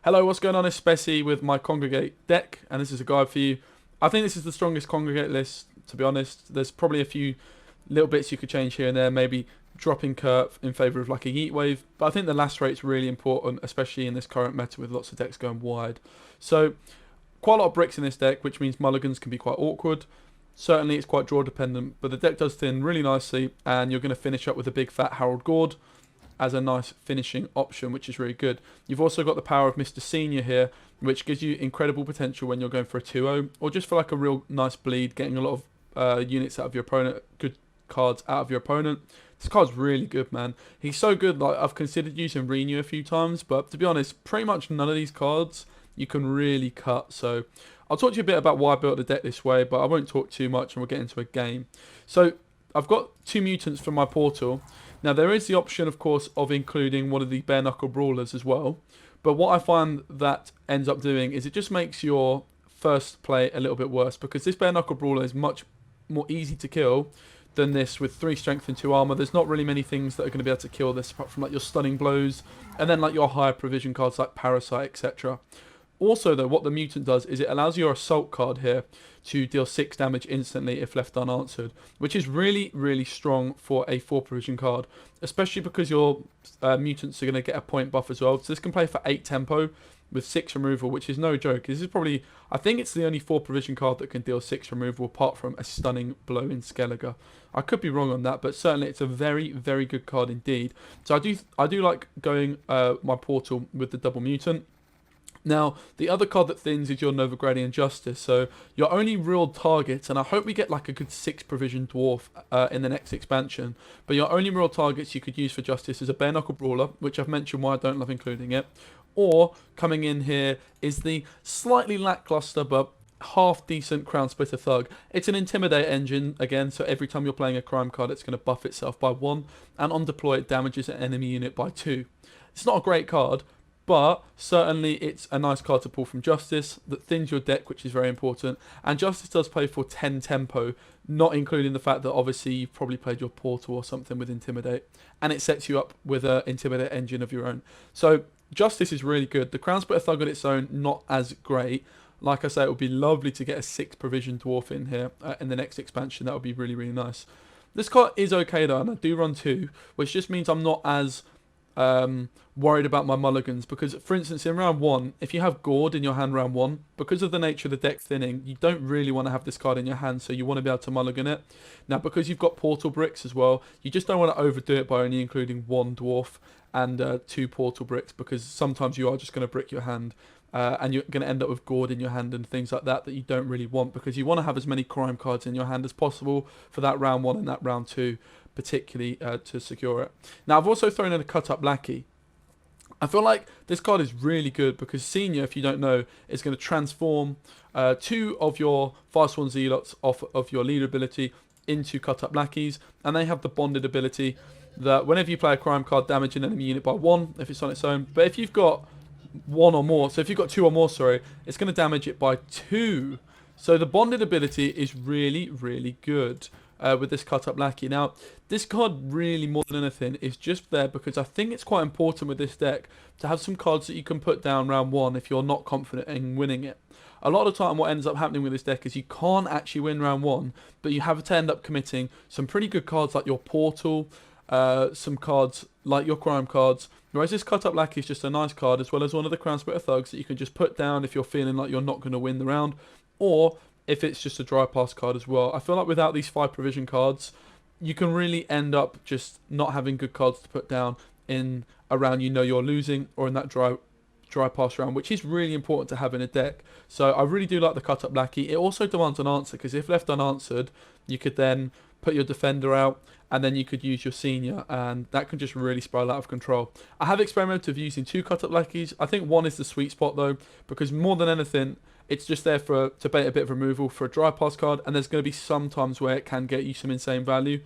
Hello, what's going on? It's Speci with my Congregate deck, and this is a guide for you. I think this is the strongest Congregate list, to be honest. There's probably a few little bits you could change here and there, maybe dropping Kurt in favour of like a Yeet Wave, but I think the last rate's really important, especially in this current meta with lots of decks going wide. So, quite a lot of bricks in this deck, which means mulligans can be quite awkward. Certainly it's quite draw dependent, but the deck does thin really nicely, and you're going to finish up with a big fat Harold Gord as a nice finishing option, which is really good. You've also got the power of Mr. Senior here, which gives you incredible potential when you're going for a 2-0, or just for like a real nice bleed, getting a lot of units out of your opponent, good cards out of your opponent. This card's really good, man. He's so good, like I've considered using Renew a few times, but to be honest, pretty much none of these cards you can really cut. So I'll talk to you a bit about why I built the deck this way, but I won't talk too much and we'll get into a game. So I've got 2 mutants from my portal. Now, there is the option, of course, of including one of the bare knuckle brawlers as well. But what I find that ends up doing is it just makes your first play a little bit worse, because this bare knuckle brawler is much more easy to kill than this with 3 strength and 2 armor. There's not really many things that are going to be able to kill this apart from like your stunning blows and then like your higher provision cards like Parasite, etc. Also, though, what the mutant does is it allows your assault card here to deal 6 damage instantly if left unanswered, which is really, really strong for a 4 provision card, especially because your mutants are going to get a point buff as well. So this can play for 8 tempo with 6 removal, which is no joke. This is probably, I think it's the only 4 provision card that can deal 6 removal apart from a stunning blow in Skellige. I could be wrong on that, but certainly it's a very, very good card indeed. So I do like going my portal with the double mutant. Now, the other card that thins is your Novigradian Justice, so your only real targets, and I hope we get like a good 6 provision dwarf in the next expansion, but your only real targets you could use for Justice is a bare knuckle brawler, which I've mentioned why I don't love including it, or coming in here is the slightly lackluster but half decent Crown Splitter Thug. It's an Intimidate engine again, so every time you're playing a crime card it's going to buff itself by 1, and on deploy it damages an enemy unit by 2. It's not a great card, but certainly it's a nice card to pull from Justice that thins your deck, which is very important. And Justice does play for 10 tempo, not including the fact that obviously you've probably played your Portal or something with Intimidate, and it sets you up with an Intimidate engine of your own. So Justice is really good. The Crown Splitter Thug on its own, not as great. Like I say, it would be lovely to get a 6 provision dwarf in here in the next expansion. That would be really, really nice. This card is okay though, and I do run 2, which just means I'm not as worried about my mulligans, because for instance in round 1, if you have Gord in your hand round 1, because of the nature of the deck thinning, you don't really want to have this card in your hand, so you want to be able to mulligan it. Now, because you've got portal bricks as well, you just don't want to overdo it by only including 1 dwarf and 2 portal bricks, because sometimes you are just going to brick your hand and you're going to end up with Gord in your hand and things like that you don't really want, because you want to have as many crime cards in your hand as possible for that round 1 and that round 2 particularly to secure it. Now, I've also thrown in a cut up lackey. I feel like this card is really good because Senior, if you don't know, is going to transform 2 of your Fast One Zealots off of your leader ability into cut up lackeys, and they have the bonded ability that whenever you play a crime card, damage an enemy unit by 1 if it's on its own. But if you've got 1 or more, so if you've got 2 or more, sorry, it's going to damage it by 2. So the bonded ability is really, really good with this cut up lackey. Now, this card really more than anything is just there because I think it's quite important with this deck to have some cards that you can put down round 1 if you're not confident in winning it. A lot of the time what ends up happening with this deck is you can't actually win round 1, but you have to end up committing some pretty good cards like your Portal, some cards like your crime cards, whereas this cut up lackey is just a nice card, as well as one of the Crown Splitter Thugs that you can just put down if you're feeling like you're not going to win the round, or if it's just a dry pass card as well. I feel like without these 5 provision cards, you can really end up just not having good cards to put down in a round you know you're losing, or in that dry pass round, which is really important to have in a deck. So I really do like the cut up lackey. It also demands an answer, because if left unanswered, you could then put your defender out, and then you could use your Senior, and that can just really spiral out of control. I have experimented with using 2 cut up lackeys. I think 1 is the sweet spot though, because more than anything, it's just there to bait a bit of removal for a dry pass card, and there's going to be some times where it can get you some insane value.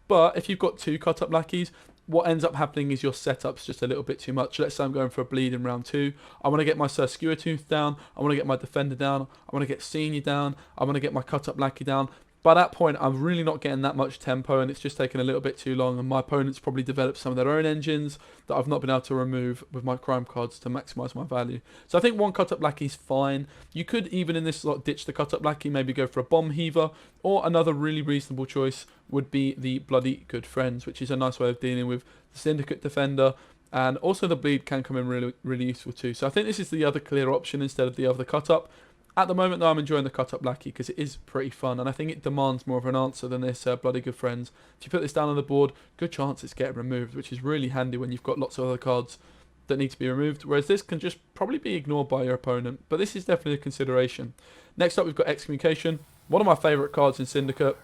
But if you've got 2 cut up lackeys, what ends up happening is your setup's just a little bit too much. Let's say I'm going for a bleed in round 2. I want to get my Sir Skewer Tooth down. I want to get my defender down. I want to get Senior down. I want to get my cut up lackey down. by that point, I'm really not getting that much tempo, and it's just taking a little bit too long, and my opponent's probably developed some of their own engines that I've not been able to remove with my crime cards to maximise my value. So I think one cut-up lackey's fine. You could, even in this slot, ditch the cut-up lackey, maybe go for a bomb heaver, or another really reasonable choice would be the bloody good friends, which is a nice way of dealing with the syndicate defender, and also the bleed can come in really useful too. So I think this is the other clear option instead of the other cut-up. At the moment, though, I'm enjoying the cut-up lackey because it is pretty fun, and I think it demands more of an answer than this bloody good friends. If you put this down on the board, good chance it's getting removed, which is really handy when you've got lots of other cards that need to be removed, whereas this can just probably be ignored by your opponent, but this is definitely a consideration. Next up, we've got excommunication, one of my favourite cards in Syndicate.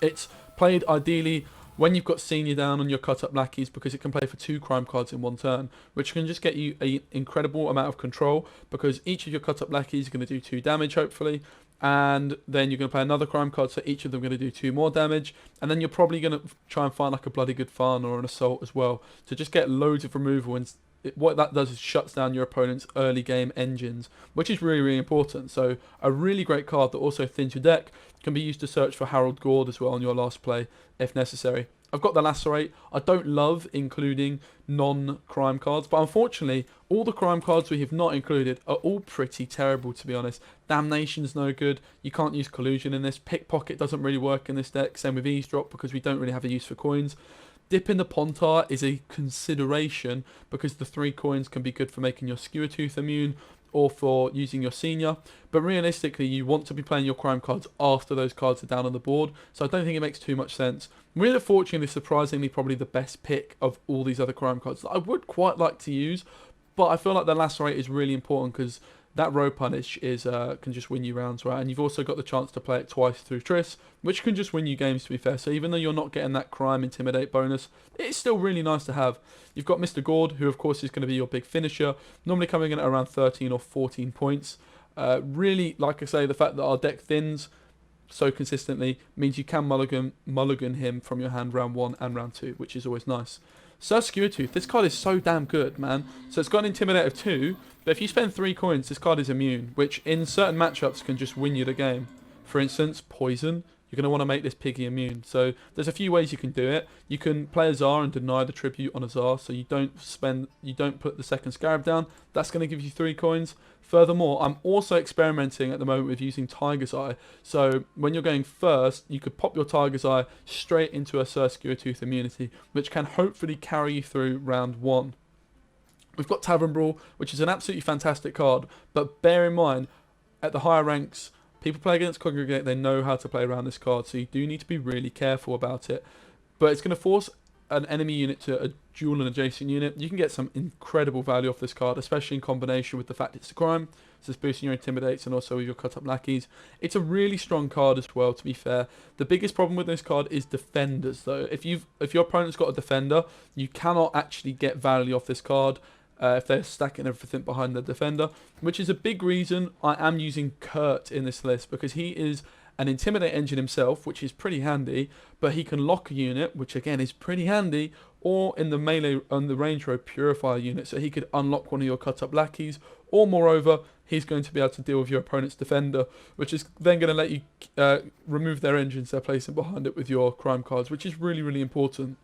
It's played ideally when you've got senior down on your cut-up lackeys, because it can play for 2 crime cards in one turn, which can just get you an incredible amount of control, because each of your cut-up lackeys is going to do 2 damage, hopefully, and then you're going to play another crime card, so each of them are going to do 2 more damage, and then you're probably going to try and find like a bloody good farm or an assault as well, to just get loads of removal, and what that does is shuts down your opponent's early game engines, which is really important. So a really great card that also thins your deck, can be used to search for Harold Gord as well on your last play if necessary. I've got the Lacerate. I don't love including non-crime cards, but unfortunately all the crime cards we have not included are all pretty terrible, to be honest. Damnation's no good. You can't use Collusion in this. Pickpocket doesn't really work in this deck. Same with Eavesdrop, because we don't really have a use for coins. Dip in the Pontar is a consideration, because the 3 coins can be good for making your Skewer Tooth immune or for using your senior, but realistically you want to be playing your crime cards after those cards are down on the board, so I don't think it makes too much sense. Wheel of Fortune is surprisingly probably the best pick of all these other crime cards that I would quite like to use, but I feel like the Lacerate is really important, because that row punish is can just win you rounds, right? And you've also got the chance to play it twice through Triss, which can just win you games, to be fair. So even though you're not getting that crime intimidate bonus, it's still really nice to have. You've got Mr. Gord, who of course is going to be your big finisher, normally coming in at around 13 or 14 points. Really, like I say, the fact that our deck thins so consistently means you can mulligan him from your hand round 1 and round 2, which is always nice. Sir Skewertooth, this card is so damn good, man. So it's got an Intimidate of 2, but if you spend 3 coins, this card is immune, which in certain matchups can just win you the game. For instance, Poison. You're going to want to make this piggy immune. So there's a few ways you can do it. You can play a Tsar and deny the tribute on a Tsar, so you don't put the second Scarab down. That's going to give you 3 coins. Furthermore, I'm also experimenting at the moment with using Tiger's Eye. So when you're going first, you could pop your Tiger's Eye straight into a Sir Skewertooth immunity, which can hopefully carry you through round 1. We've got Tavern Brawl, which is an absolutely fantastic card, but bear in mind, at the higher ranks, people play against Congregate, they know how to play around this card, so you do need to be really careful about it. But it's going to force an enemy unit to a duel an adjacent unit. You can get some incredible value off this card, especially in combination with the fact it's a crime, so it's boosting your intimidates and also with your cut-up lackeys. It's a really strong card as well, to be fair. The biggest problem with this card is defenders, though. If your opponent's got a defender, you cannot actually get value off this card if they're stacking everything behind the defender, which is a big reason I am using Kurt in this list, because he is an Intimidate engine himself, which is pretty handy, but he can lock a unit, which again is pretty handy, or in the melee on the range row Purify a unit, so he could unlock one of your cut-up lackeys, or moreover, he's going to be able to deal with your opponent's defender, which is then going to let you remove their engines they're placing behind it with your crime cards, which is really, really important.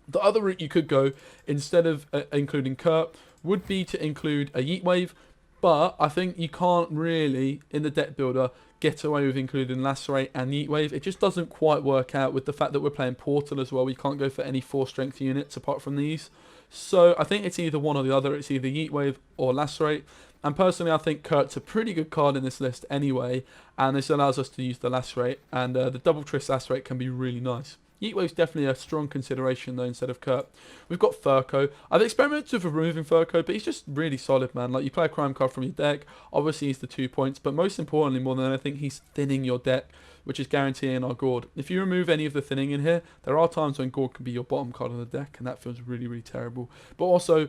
The other route you could go, instead of including Kurt, would be to include a Yeet Wave, but I think you can't really, in the deck builder, get away with including Lacerate and Yeet Wave. It just doesn't quite work out with the fact that we're playing Portal as well. We can't go for any 4 strength units apart from these. So I think it's either one or the other. It's either Yeet Wave or Lacerate. And personally, I think Kurt's a pretty good card in this list anyway, and this allows us to use the Lacerate, and the double Triss Lacerate can be really nice. Heatwave's definitely a strong consideration though instead of Kurt. We've got Furco. I've experimented with removing Furco, but he's just really solid, man. Like, you play a crime card from your deck, obviously he's the 2 points, but most importantly, more than anything, he's thinning your deck, which is guaranteeing our Gord. If you remove any of the thinning in here, there are times when Gord can be your bottom card on the deck, and that feels really, really terrible. But also,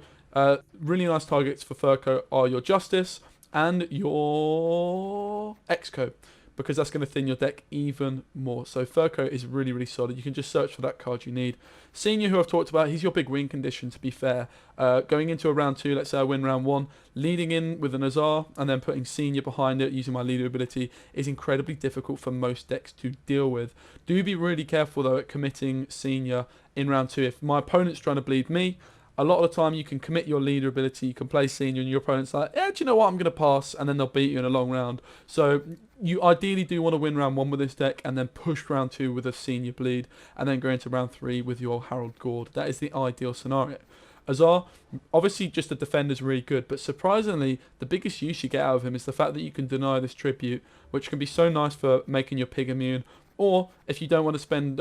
really nice targets for Furco are your Justice and your Exco. because that's going to thin your deck even more. So fur coat is really, really solid. You can just search for that card you need. Senior, who I've talked about, he's your big win condition, to be fair. Going into a round 2, let's say I win round 1, leading in with an Azar and then putting Senior behind it using my leader ability is incredibly difficult for most decks to deal with. Do be really careful though at committing Senior in round 2. If my opponent's trying to bleed me, a lot of the time you can commit your leader ability, you can play Senior, and your opponent's like, yeah, do you know what, I'm going to pass, and then they'll beat you in a long round. So you ideally do want to win round 1 with this deck, and then push round 2 with a Senior bleed, and then go into round 3 with your Harold Gord. That is the ideal scenario. Azar, obviously just the defender's really good, but surprisingly, the biggest use you get out of him is the fact that you can deny this tribute, which can be so nice for making your pig immune, or if you don't want to spend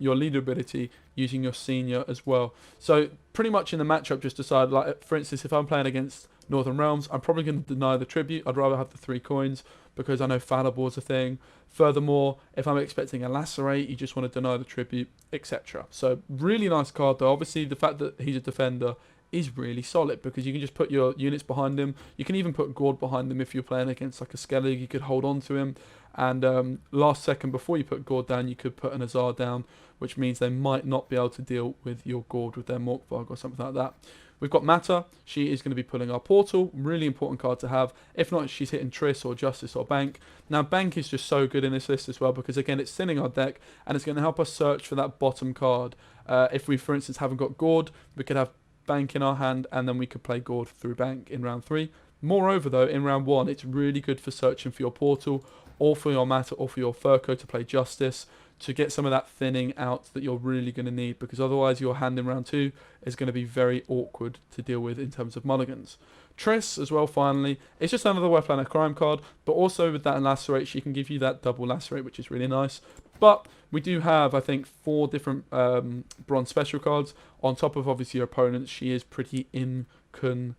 your leader ability, using your Senior as well. So pretty much in the matchup, just decide, like for instance, if I'm playing against Northern Realms, I'm probably going to deny the tribute. I'd rather have the 3 coins because I know fallible is a thing. Furthermore, if I'm expecting a lacerate, you just want to deny the tribute, etc. So really nice card though. Obviously the fact that he's a defender is really solid because you can just put your units behind him. You can even put Gord behind him if you're playing against like a Skellig. You could hold on to him, and last second before you put Gord down, you could put an Azar down, which means they might not be able to deal with your Gord with their Morkvarg or something like that. We've got Mata. She is going to be pulling our Portal. Really important card to have. If not, she's hitting Triss or Justice or Bank. Now, Bank is just so good in this list as well because, again, it's thinning our deck and it's going to help us search for that bottom card. If we, for instance, haven't got Gord, we could have Bank in our hand and then we could play Gord through Bank in round 3. Moreover, though, in round 1, it's really good for searching for your Portal or for your Mata or for your Furco to play Justice, to get some of that thinning out that you're really going to need, because otherwise your hand in round 2 is going to be very awkward to deal with in terms of mulligans. Triss as well, finally, it's just another Wet Planet Crime card, but also with that Lacerate, she can give you that double Lacerate, which is really nice. But we do have, I think, 4 different bronze special cards. On top of, obviously, your opponents, she is pretty inconsistent.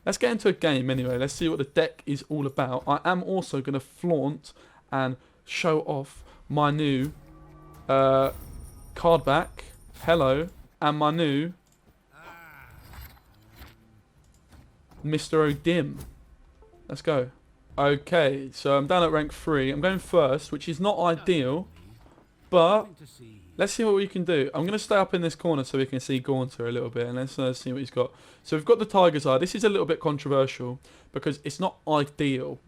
Let's get into a game anyway. Let's see what the deck is all about. I am also going to flaunt and show off my new card back, hello, and my new Mr. O'Dim. Let's go. Okay, so I'm down at rank 3. I'm going first, which is not ideal, but let's see what we can do. I'm going to stay up in this corner so we can see Gaunter a little bit, and let's see what he's got. So we've got the Tiger's Eye. This is a little bit controversial because it's not ideal,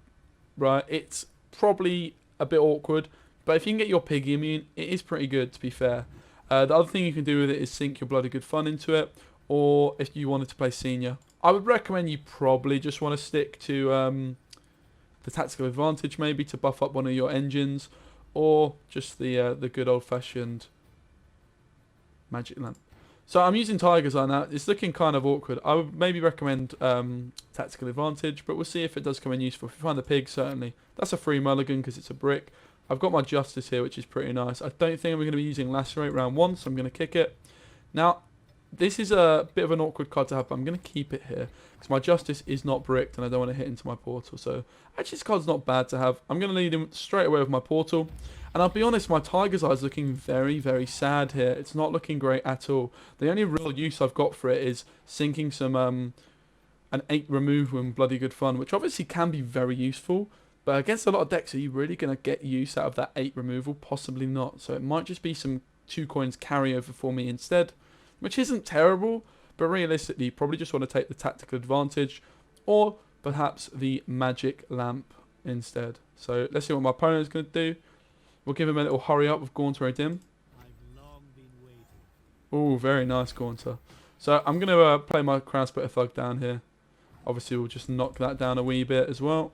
right? It's probably a bit awkward, but if you can get your Piggy immune, it is pretty good, to be fair. The other thing you can do with it is sink your Bloody Good Fun into it, or if you wanted to play Senior, I would recommend you probably just want to stick to the Tactical Advantage, maybe to buff up one of your engines, or just the good old-fashioned Magic Lamp. So I'm using Tiger's Eye now. It's looking kind of awkward. I would maybe recommend Tactical Advantage, but we'll see if it does come in useful. If you find the Pig, certainly. That's a free mulligan because it's a brick. I've got my Justice here, which is pretty nice. I don't think we're going to be using Lacerate round 1, so I'm going to kick it. Now, this is a bit of an awkward card to have, but I'm going to keep it here because my Justice is not bricked and I don't want to hit into my Portal. So, actually, this card's not bad to have. I'm going to lead him straight away with my Portal. And I'll be honest, my Tiger's Eye is looking very, very sad here. It's not looking great at all. The only real use I've got for it is sinking some an 8 removal and Bloody Good Fun, which obviously can be very useful. But against a lot of decks, are you really going to get use out of that 8 removal? Possibly not. So it might just be some 2 coins carryover for me instead, which isn't terrible. But realistically, you probably just want to take the Tactical Advantage or perhaps the Magic Lamp instead. So let's see what my opponent is going to do. We'll give him a little hurry up with Gaunter Dim. Oh, very nice Gaunter. So I'm going to play my Crown Splitter Thug down here. Obviously, we'll just knock that down a wee bit as well.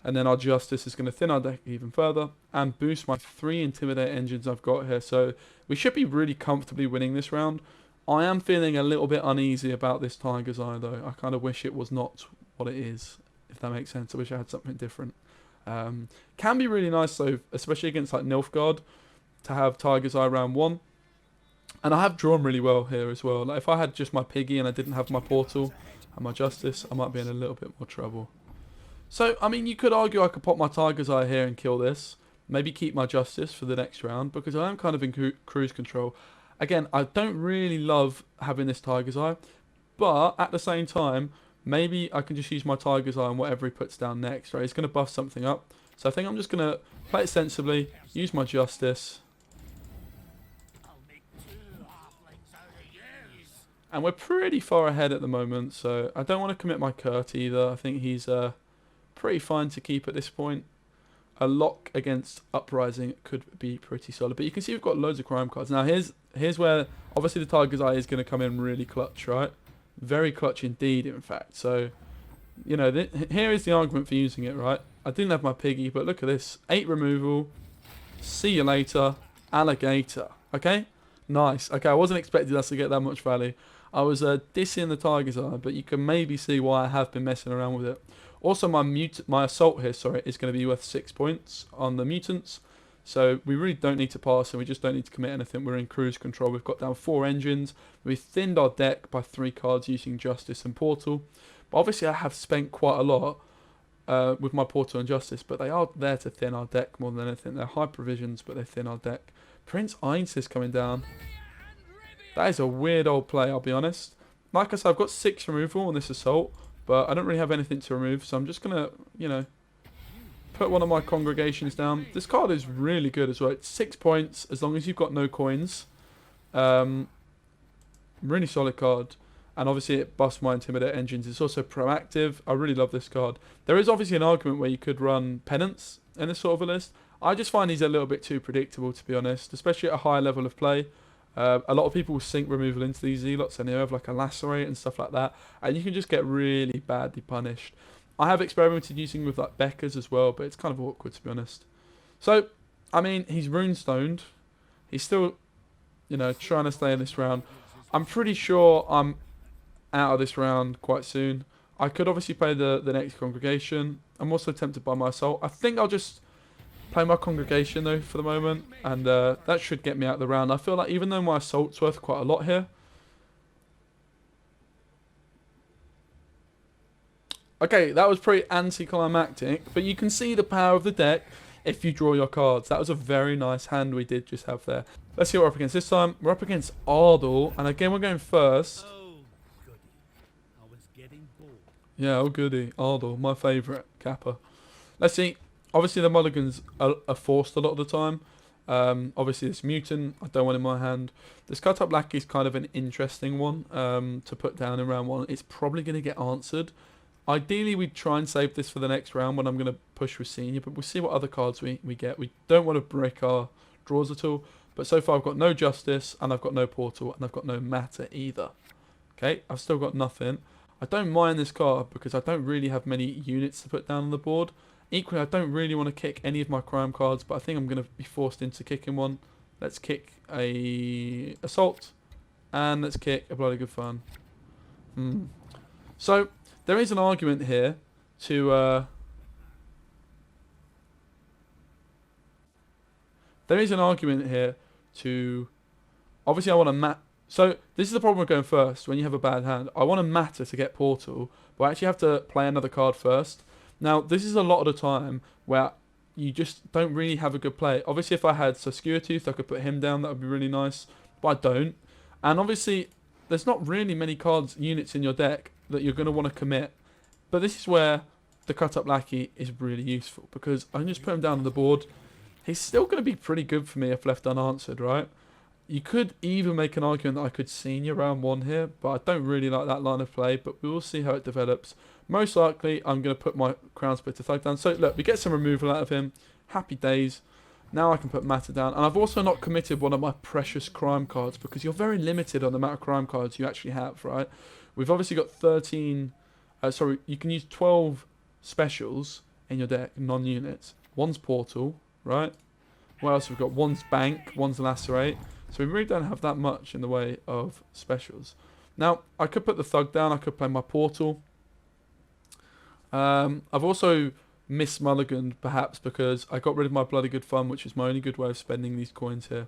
And then our Justice is going to thin our deck even further and boost my 3 Intimidate engines I've got here. So we should be really comfortably winning this round. I am feeling a little bit uneasy about this Tiger's Eye though. I kind of wish it was not what it is, if that makes sense. I wish I had something different. Can be really nice though, especially against like Nilfgaard, to have Tiger's Eye round 1. And I have drawn really well here as well. Like if I had just my Piggy and I didn't have my Portal and my Justice, I might be in a little bit more trouble. So, I mean, you could argue I could pop my Tiger's Eye here and kill this. Maybe keep my Justice for the next round, because I am kind of in cruise control. Again, I don't really love having this Tiger's Eye, but at the same time, maybe I can just use my Tiger's Eye on whatever he puts down next, right? He's going to buff something up. So I think I'm just going to play it sensibly, use my Justice. And we're pretty far ahead at the moment, so I don't want to commit my Kurt either. I think he's pretty fine to keep at this point. A lock against Uprising could be pretty solid. But you can see we've got loads of crime cards. Now here's where obviously the Tiger's Eye is going to come in really clutch, right? Very clutch indeed, in fact. So, you know, here is the argument for using it, right? I didn't have my Piggy, but look at this. 8 removal. See you later. Alligator. Okay? Nice. Okay, I wasn't expecting us to get that much value. I was dissing the Tiger's Eye, but you can maybe see why I have been messing around with it. Also, my assault here, sorry, is going to be worth 6 points on the mutants. So we really don't need to pass, and we just don't need to commit anything. We're in cruise control. We've got down 4 engines. We thinned our deck by 3 cards using Justice and Portal. But obviously I have spent quite a lot with my Portal and Justice, but they are there to thin our deck more than anything. They're high provisions, but they thin our deck. Prince Einsis coming down. That is a weird old play, I'll be honest. Like I said, I've got 6 removal on this assault, but I don't really have anything to remove, so I'm just going to, you know, put one of my congregations down. This card is really good as well. It's 6 points as long as you've got no coins. Really solid card. And obviously it buffs my Intimidate engines. It's also proactive. I really love this card. There is obviously an argument where you could run Penance in this sort of a list. I just find he's a little bit too predictable, to be honest, especially at a higher level of play. A lot of people will sink removal into these Zealots and they have like a Lacerate and stuff like that. And you can just get really badly punished. I have experimented using with like Beckers as well, but it's kind of awkward, to be honest. So, I mean, he's runestoned. He's still, you know, trying to stay in this round. I'm pretty sure I'm out of this round quite soon. I could obviously play the next congregation. I'm also tempted by my assault. I think I'll just play my congregation though for the moment, and that should get me out of the round. I feel like even though my assault's worth quite a lot here. Okay, that was pretty anticlimactic, but you can see the power of the deck if you draw your cards. That was a very nice hand we did just have there. Let's see what we're up against this time. We're up against Ardor, and again we're going first. Yeah, oh goody. Ardor, my favourite Kappa. Let's see. Obviously the mulligans are forced a lot of the time. Obviously this mutant, I don't want in my hand. This cut up lackey is kind of an interesting one to put down in round 1. It's probably going to get answered. Ideally we'd try and save this for the next round when I'm going to push with senior, but we'll see what other cards we get. We don't want to break our draws at all. But so far I've got no Justice, and I've got no Portal, and I've got no Matter either. Okay, I've still got nothing. I don't mind this card because I don't really have many units to put down on the board. Equally, I don't really want to kick any of my crime cards, but I think I'm going to be forced into kicking one. Let's kick a Assault, and let's kick a Bloody Good Fun. So, there is an argument here to... Obviously, I want to So, this is the problem with going first when you have a bad hand. I want to Matter to get Portal, but I actually have to play another card first. Now, this is a lot of the time where you just don't really have a good play. Obviously, if I had Skewertooth, I could put him down. That would be really nice, but I don't. And obviously, there's not really many units in your deck that you're going to want to commit. But this is where the cut-up lackey is really useful, because I can just put him down on the board. He's still going to be pretty good for me if left unanswered, right? You could even make an argument that I could senior round 1 here, but I don't really like that line of play, but we will see how it develops. Most likely, I'm going to put my Crown Splitter Thug down. So, look, we get some removal out of him. Happy days. Now I can put Matter down. And I've also not committed one of my precious crime cards, because you're very limited on the amount of crime cards you actually have, right? We've obviously got 13... you can use 12 specials in your deck, non-units. One's Portal, right? What else have we got? One's Bank, one's Lacerate. So we really don't have that much in the way of specials. Now, I could put the Thug down. I could play my Portal. I've also mismulliganed, perhaps, because I got rid of my Bloody Good Fun, which is my only good way of spending these coins here.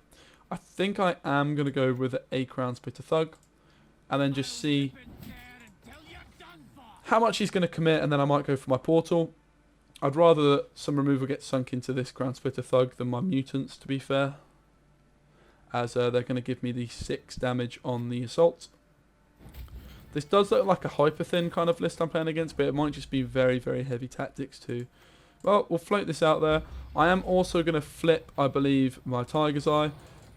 I think I am going to go with a Crown Splitter Thug, and then just see how much he's going to commit, and then I might go for my Portal. I'd rather that some removal gets sunk into this Crown Splitter Thug than my mutants, to be fair, as they're going to give me the 6 damage on the assault. This does look like a hyper thin kind of list I'm playing against, but it might just be very, very heavy tactics too. Well, we'll float this out there. I am also going to flip, I believe, my Tiger's Eye,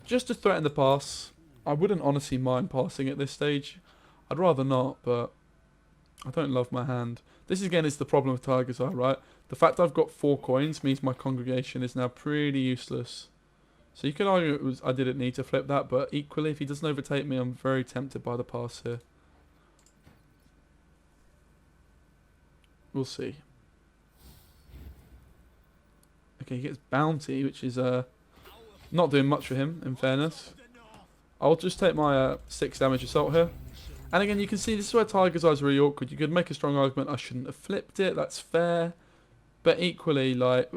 just to threaten the pass. I wouldn't honestly mind passing at this stage. I'd rather not, but I don't love my hand. This again is the problem with Tiger's Eye, right? The fact I've got 4 coins means my congregation is now pretty useless. So you could argue I didn't need to flip that, but equally, if he doesn't overtake me, I'm very tempted by the pass here. We'll see. Okay, he gets bounty, which is not doing much for him, in fairness. I'll just take my 6 damage assault here. And again, you can see this is where Tiger's Eye is really awkward. You could make a strong argument I shouldn't have flipped it, that's fair. But equally, like,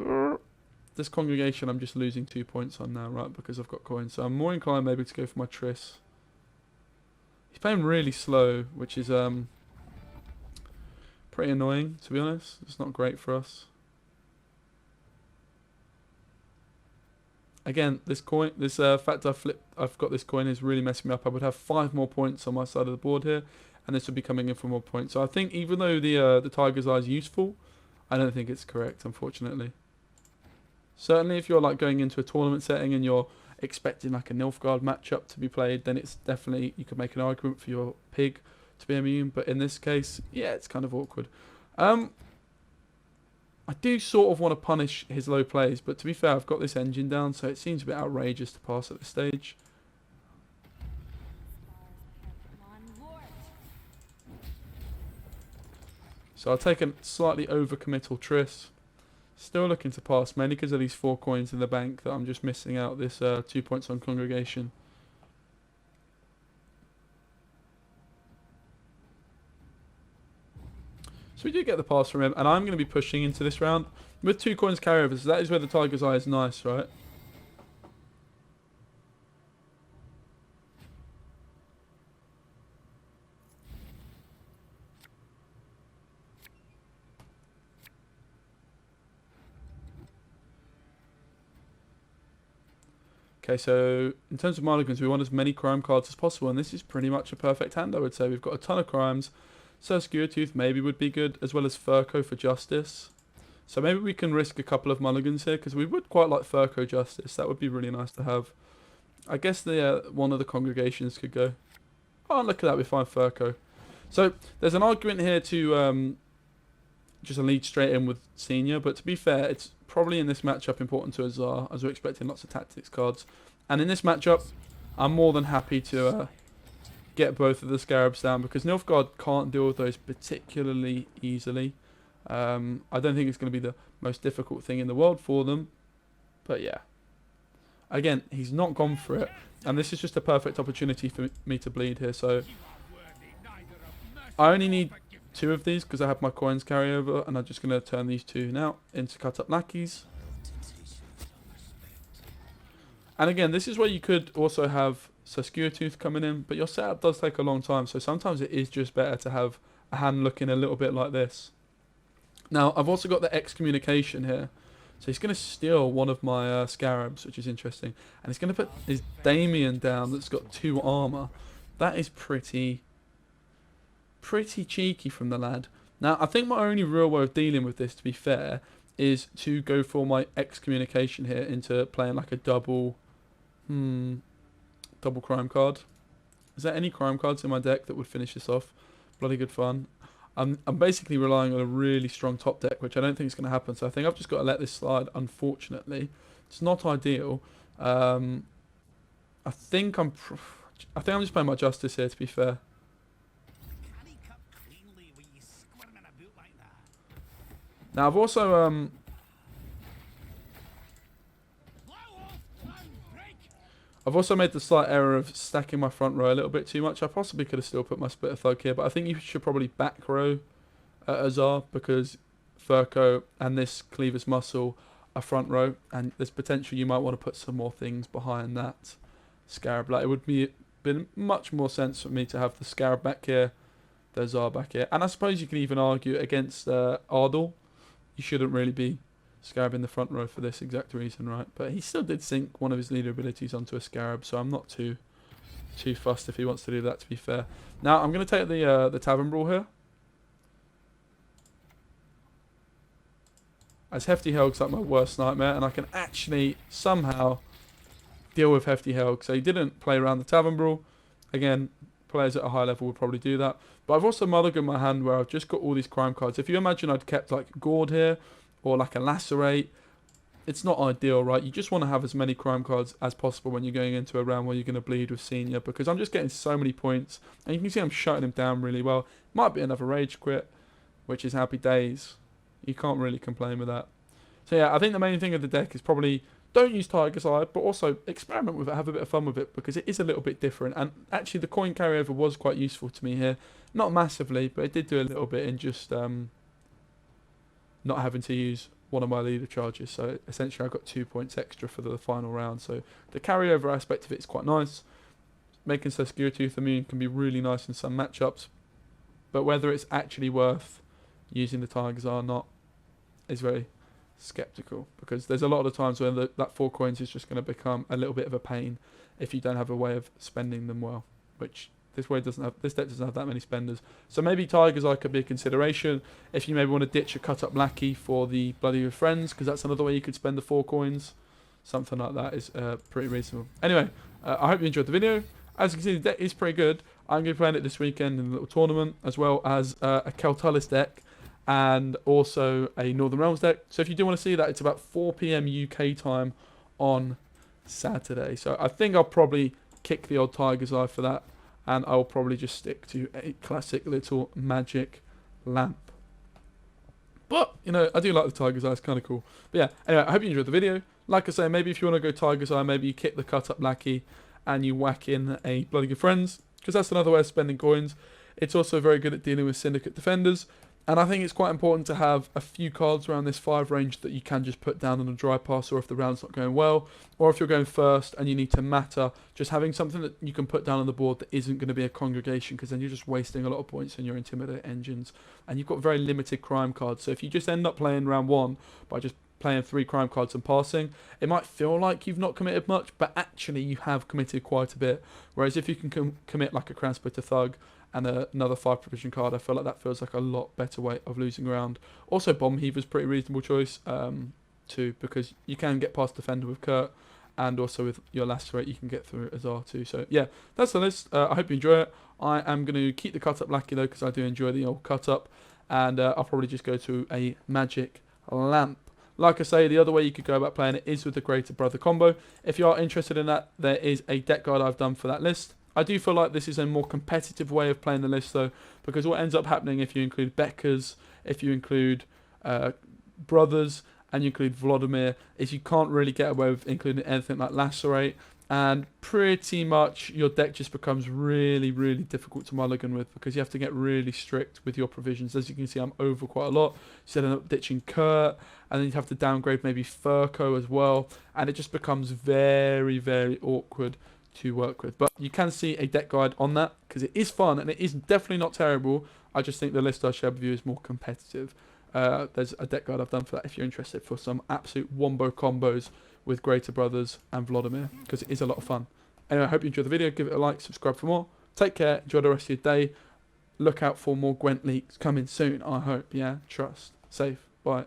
this congregation I'm just losing 2 points on now, right, because I've got coins. So I'm more inclined maybe to go for my Triss. He's playing really slow, which is pretty annoying, to be honest. It's not great for us. Again, this coin, this fact I've got this coin is really messing me up. I would have 5 more points on my side of the board here, and this would be coming in for more points. So I think even though the Tiger's Eye is useful, I don't think it's correct, unfortunately. Certainly, if you're like going into a tournament setting and you're expecting like a Nilfgaard matchup to be played, then it's definitely, you could make an argument for your pig to be immune. But in this case, yeah, it's kind of awkward. I do sort of want to punish his low plays, but to be fair, I've got this engine down, so it seems a bit outrageous to pass at this stage. So I'll take a slightly overcommittal Triss. Still looking to pass, mainly because of these 4 coins in the bank that I'm just missing out this 2 points on congregation. So we do get the pass from him, and I'm going to be pushing into this round with 2 coins carryover, so that is where the Tiger's Eye is nice, right? Okay, so in terms of mulligans, we want as many crime cards as possible, and this is pretty much a perfect hand, I would say. We've got a ton of crimes. So Skewertooth maybe would be good, as well as Furco for Justice. So maybe we can risk a couple of mulligans here, because we would quite like Furco Justice. That would be really nice to have. I guess the one of the congregations could go. Oh, look at that, we find Furco. So there's an argument here to just lead straight in with Senior, but to be fair, it's probably in this matchup important to Azar, as we're expecting lots of tactics cards. And in this matchup, I'm more than happy to get both of the Scarabs down, because Nilfgaard can't deal with those particularly easily. I don't think it's going to be the most difficult thing in the world for them, but yeah. Again, he's not gone for it, and this is just a perfect opportunity for me to bleed here, so I only need 2 of these because I have my coins carry over, and I'm just going to turn these 2 now into cut up lackeys. And again, this is where you could also have Skewertooth coming in, but your setup does take a long time, so sometimes it is just better to have a hand looking a little bit like this. Now, I've also got the excommunication here, so he's going to steal one of my Scarabs, which is interesting, and he's going to put his Damien down that's got 2 armor. That is pretty cheeky from the lad. Now, I think my only real way of dealing with this, to be fair, is to go for my excommunication here into playing like a double crime card. Is there any crime cards in my deck that would finish this off? Bloody good fun. I'm basically relying on a really strong top deck, which I don't think is going to happen, so I think I've just got to let this slide, unfortunately. It's not ideal. I think I'm just playing my Justice here, to be fair. Now, I've also made the slight error of stacking my front row a little bit too much. I possibly could have still put my Splitter Thug here, but I think you should probably back row Azar, because Furco and this Cleaver's Muscle are front row, and there's potential you might want to put some more things behind that Scarab. Like, it would be been much more sense for me to have the Scarab back here, the Azar back here, and I suppose you can even argue against Ardell. You shouldn't really be Scarab in the front row for this exact reason, right? But he still did sink one of his leader abilities onto a Scarab, so I'm not too too fussed if he wants to do that, to be fair. Now, I'm going to take the Tavern Brawl here. As Hefty Helg's like my worst nightmare, and I can actually somehow deal with Hefty Helg. So he didn't play around the Tavern Brawl. Again, players at a high level would probably do that. But I've also mulliganed my hand where I've just got all these crime cards. If you imagine I'd kept like Gourd here, or like a Lacerate, it's not ideal, right? You just want to have as many crime cards as possible when you're going into a round where you're going to bleed with Senior, because I'm just getting so many points. And you can see I'm shutting him down really well. Might be another Rage Quit, which is happy days. You can't really complain with that. So yeah, I think the main thing of the deck is probably don't use Tiger's Eye, but also experiment with it, have a bit of fun with it, because it is a little bit different. And actually the coin carryover was quite useful to me here. Not massively, but it did do a little bit in just not having to use one of my leader charges. So essentially I got 2 points extra for the final round. So the carryover aspect of it is quite nice. Making Sesquiritooth immune can be really nice in some matchups, but whether it's actually worth using the Tigers Eye or not is very skeptical, because there's a lot of the times when that 4 coins is just going to become a little bit of a pain if you don't have a way of spending them well, which this deck doesn't have that many spenders. So maybe Tiger's Eye could be a consideration if you maybe want to ditch a cut up Lackey for the Bloody with Friends, because that's another way you could spend the 4 coins. Something like that is pretty reasonable. Anyway, I hope you enjoyed the video. As you can see, the deck is pretty good. I'm going to be playing it this weekend in a little tournament, as well as a Keltalis deck and also a Northern Realms deck. So if you do want to see that, it's about 4 PM UK time on Saturday. So I think I'll probably kick the old Tiger's Eye for that, and I'll probably just stick to a classic little magic lamp. But, you know, I do like the Tiger's Eye, it's kind of cool. But yeah, anyway, I hope you enjoyed the video. Like I say, maybe if you want to go Tiger's Eye, maybe you kick the cut up Lackey and you whack in a Bloody Good Friends, because that's another way of spending coins. It's also very good at dealing with Syndicate Defenders. And I think it's quite important to have a few cards around this 5 range that you can just put down on a dry pass, or if the round's not going well, or if you're going first and you need to matter, just having something that you can put down on the board that isn't going to be a congregation, because then you're just wasting a lot of points in your Intimidate engines. And you've got very limited crime cards, so if you just end up playing round 1 by just playing 3 crime cards and passing, it might feel like you've not committed much, but actually you have committed quite a bit. Whereas if you can commit like a Crown Splitter Thug and another 5 provision card, I feel like that feels like a lot better way of losing ground. Also, Bomb Heaver's pretty reasonable choice too, because you can get past Defender with Kurt, and also with your Lacerate you can get through it as R2. So yeah, that's the list. I hope you enjoy it. I am going to keep the cut up Lackey though, because I do enjoy the old cut up, and I'll probably just go to a magic lamp. Like I say, the other way you could go about playing it is with the Greater Brother combo. If you are interested in that, there is a deck guide I've done for that list. I do feel like this is a more competitive way of playing the list though, because what ends up happening if you include Beckers, if you include Brothers, and you include Vladimir, is you can't really get away with including anything like Lacerate, and pretty much your deck just becomes really, really difficult to mulligan with, because you have to get really strict with your provisions. As you can see, I'm over quite a lot, so you end up ditching Kurt, and then you have to downgrade maybe Furco as well, and it just becomes very, very awkward to work with. But you can see a deck guide on that, because it is fun and it is definitely not terrible. I just think the list I shared with you is more competitive. There's a deck guide I've done for that if you're interested, for some absolute wombo combos with Greater Brothers and Vladimir, because it is a lot of fun. Anyway, I hope you enjoyed the video. Give it a like, subscribe for more. Take care, enjoy the rest of your day. Look out for more Gwent leaks coming soon, I hope. Yeah, trust. Safe. Bye.